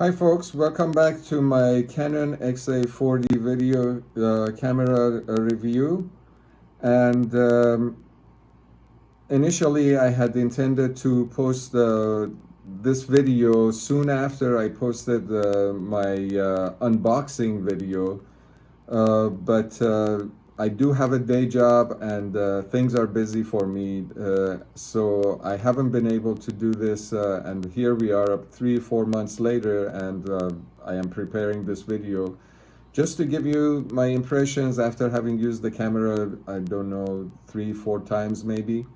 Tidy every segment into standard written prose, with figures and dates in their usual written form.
Hi folks, welcome back to my Canon XA40 video camera review. And initially I had intended to post this video soon after I posted my unboxing video, but I do have a day job and things are busy for me, so I haven't been able to do this, and here we are 3-4 months later, and I am preparing this video just to give you my impressions after having used the camera, I don't know, 3-4 times maybe,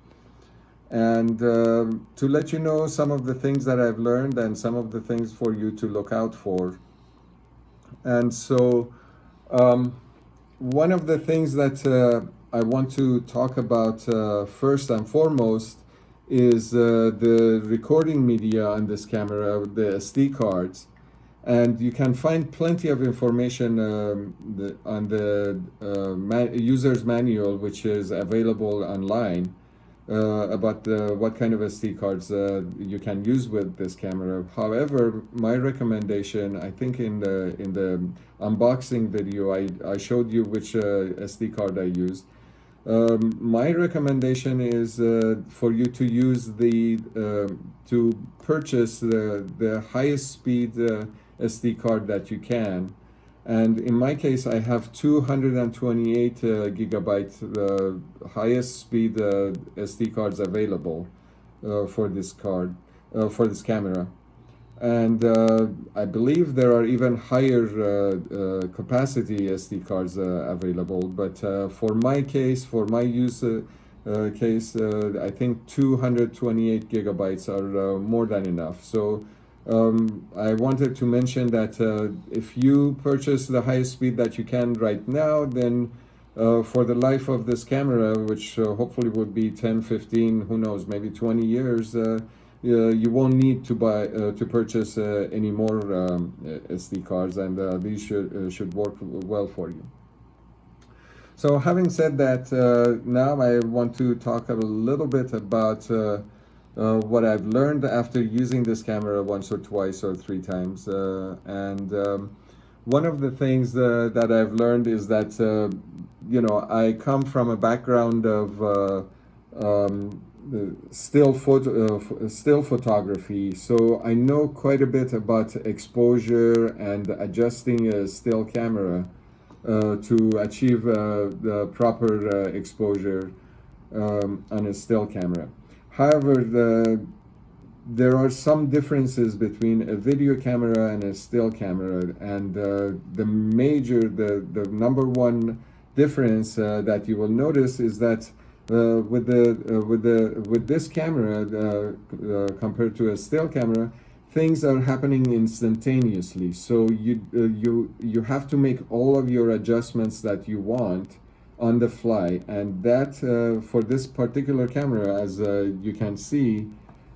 and to let you know some of the things that I've learned and some of the things for you to look out for. And so one of the things that I want to talk about first and foremost is the recording media on this camera, the SD cards. And you can find plenty of information on the user's manual, which is available online, about what kind of SD cards you can use with this camera. However, my recommendation, I think in the unboxing video, I showed you which SD card I used. My recommendation is for you to use to purchase the highest speed SD card that you can. And in my case, I have 228 gigabyte highest speed SD cards available for this for this camera. And I believe there are even higher capacity SD cards available. But for my case, for my use case, I think 228 gigabytes are more than enough. So I wanted to mention that if you purchase the highest speed that you can right now, then for the life of this camera, which hopefully would be 10, 15, who knows, maybe 20 years, you won't need to purchase any more SD cards, and these should work well for you. So having said that, now I want to talk a little bit about what I've learned after using this camera once or twice or 3 times. One of the things that I've learned is that, you know, I come from a background of still photography, so I know quite a bit about exposure and adjusting a still camera to achieve the proper exposure on a still camera. However, there are some differences between a video camera and a still camera, and the number one difference that you will notice is that with this camera compared to a still camera, things are happening instantaneously. So you have to make all of your adjustments that you want on the fly, and that for this particular camera, as you can see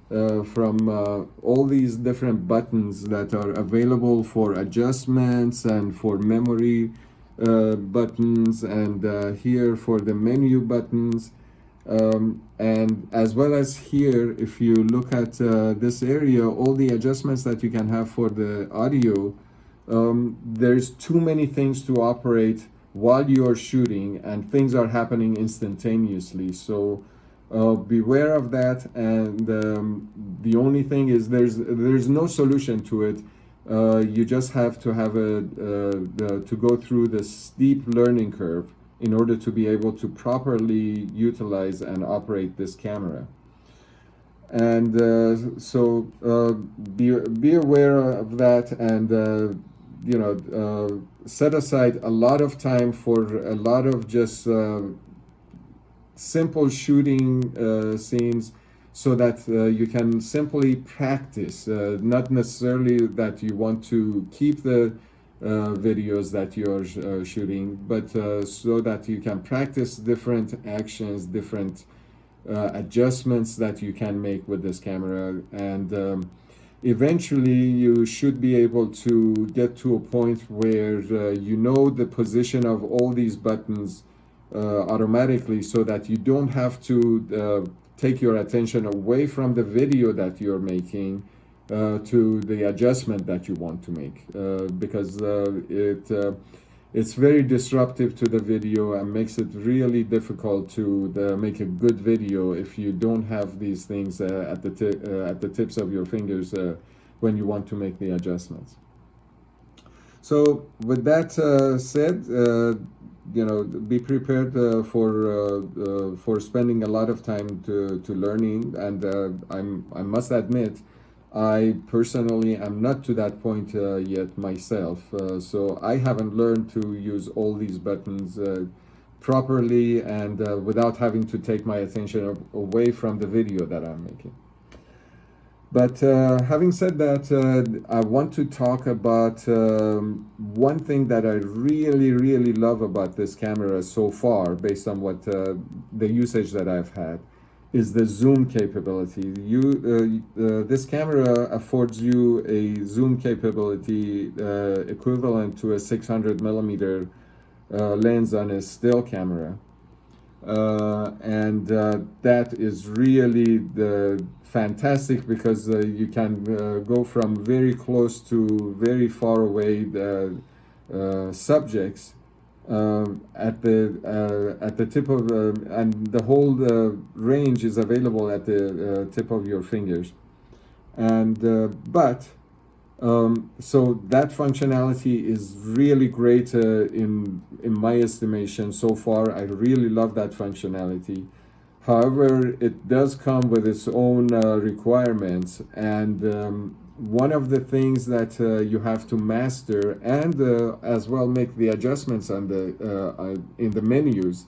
from all these different buttons that are available for adjustments and for memory buttons, and here for the menu buttons, and as well as here, if you look at this area, all the adjustments that you can have for the audio, there's too many things to operate while you're shooting, and things are happening instantaneously. So beware of that, and the only thing is there's no solution to it. You just have to have to go through the steep learning curve in order to be able to properly utilize and operate this camera. And so be aware of that, and you know, set aside a lot of time for a lot of just simple shooting scenes, so that you can simply practice, not necessarily that you want to keep the videos that you're shooting, but so that you can practice different actions, different adjustments that you can make with this camera, and eventually you should be able to get to a point where you know the position of all these buttons automatically, so that you don't have to take your attention away from the video that you're making to the adjustment that you want to make, because it's very disruptive to the video and makes it really difficult to make a good video if you don't have these things at the tips of your fingers when you want to make the adjustments. So with that said, you know, be prepared for spending a lot of time to learning, and I must admit, I personally am not to that point yet myself, so I haven't learned to use all these buttons properly and without having to take my attention away from the video that I'm making. But having said that, I want to talk about one thing that I really love about this camera so far, based on what the usage that I've had, is the zoom capability. This camera affords you a zoom capability equivalent to a 600 millimeter lens on a still camera. And that is really fantastic, because you can go from very close to very far away subjects at the tip of and the whole range is available at the tip of your fingers. And so that functionality is really great in my estimation so far. I really love that functionality. However, it does come with its own requirements, and one of the things that you have to master and as well make the adjustments on the in the menus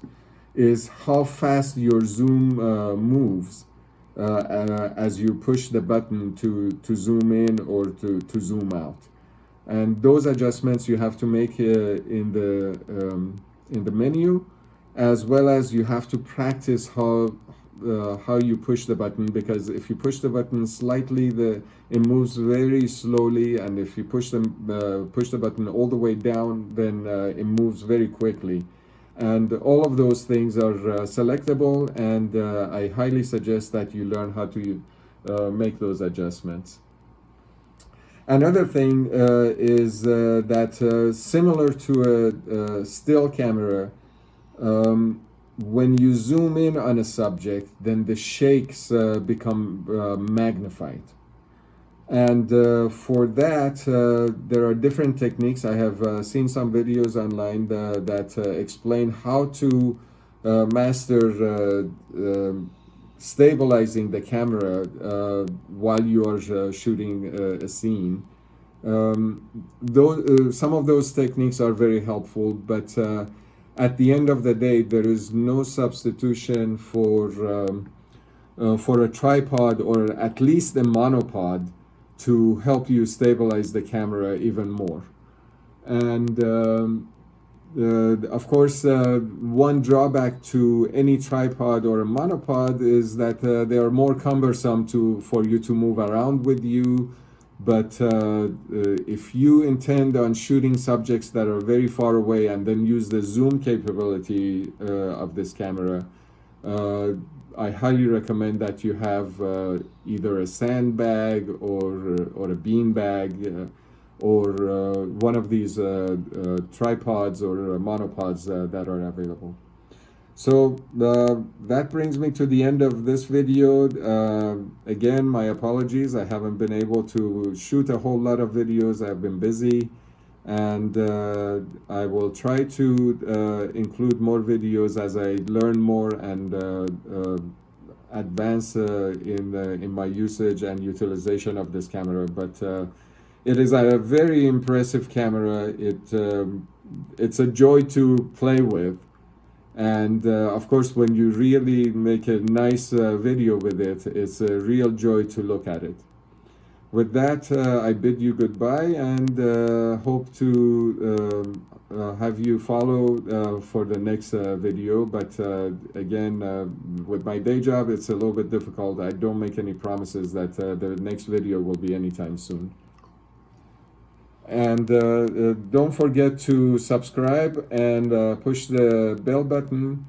is how fast your zoom moves as you push the button to zoom in or to zoom out. And those adjustments you have to make in the menu, as well as you have to practice how you push the button, because if you push the button slightly, it moves very slowly, and if you push the button all the way down, then it moves very quickly. And all of those things are selectable, and I highly suggest that you learn how to make those adjustments. Another thing is that similar to a still camera, when you zoom in on a subject, then the shakes become magnified. And for that, there are different techniques. I have seen some videos online that explain how to master stabilizing the camera while you are shooting a scene. Some of those techniques are very helpful, but at the end of the day, there is no substitution for a tripod, or at least a monopod, to help you stabilize the camera even more. And of course, one drawback to any tripod or a monopod is that they are more cumbersome for you to move around with you. But if you intend on shooting subjects that are very far away and then use the zoom capability of this camera, I highly recommend that you have either a sandbag or a bean bag or one of these tripods or monopods that are available. So that brings me to the end of this video. Again, my apologies. I haven't been able to shoot a whole lot of videos. I've been busy, and I will try to include more videos as I learn more and advance in my usage and utilization of this camera. But it is a very impressive camera. It's a joy to play with. And of course, when you really make a nice video with it, it's a real joy to look at it. With that, I bid you goodbye, and hope to have you follow for the next video. But again, with my day job, it's a little bit difficult. I don't make any promises that the next video will be anytime soon. And don't forget to subscribe and push the bell button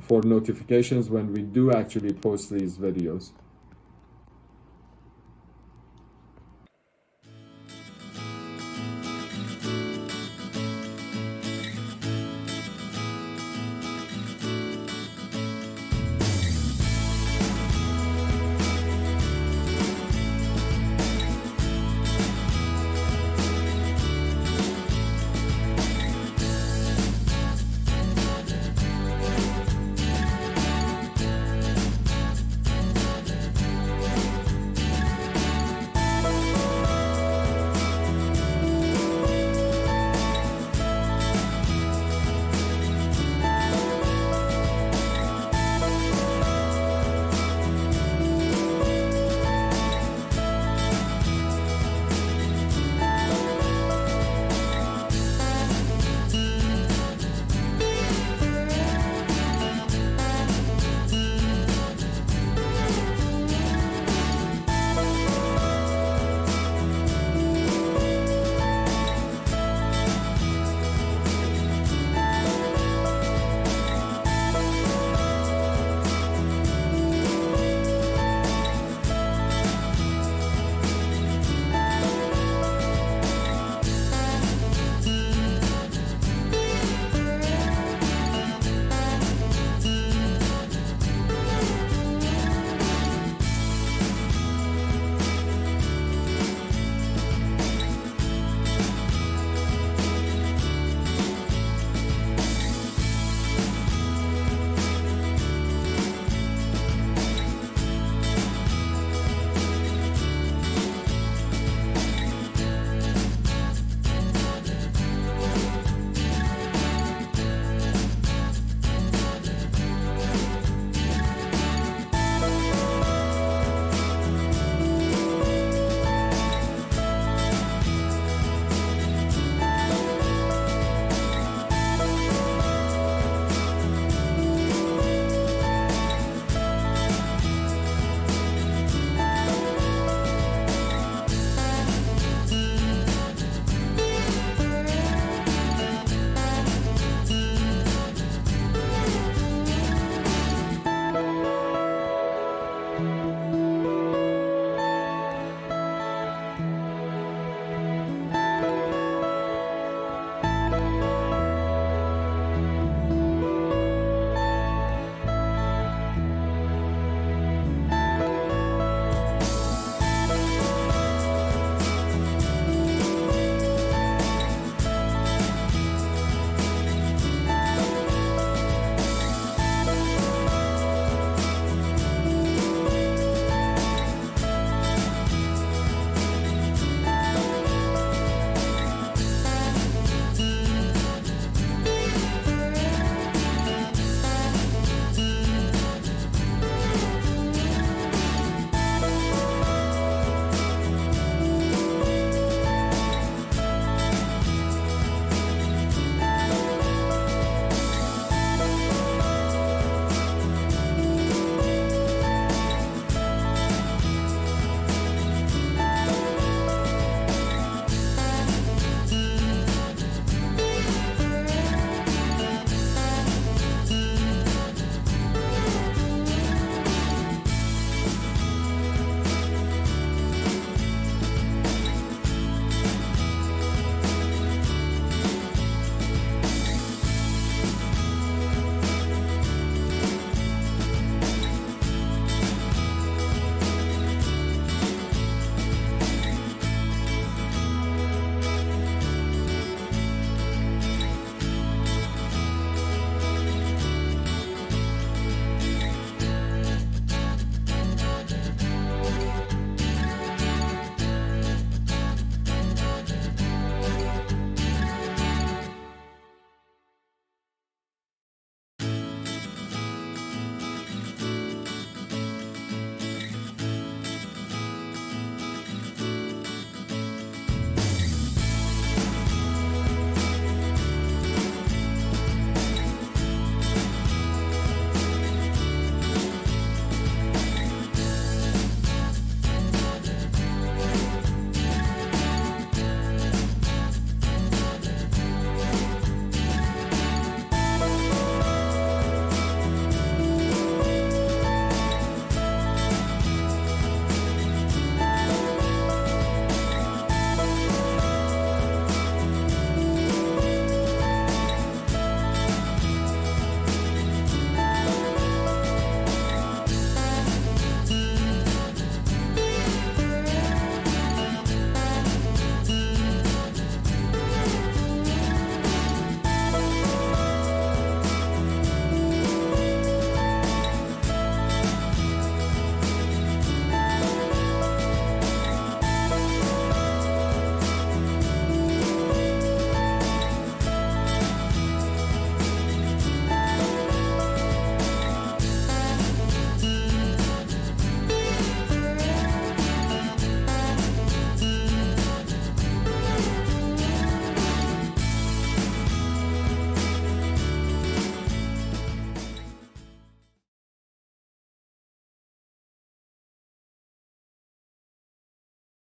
for notifications when we do actually post these videos.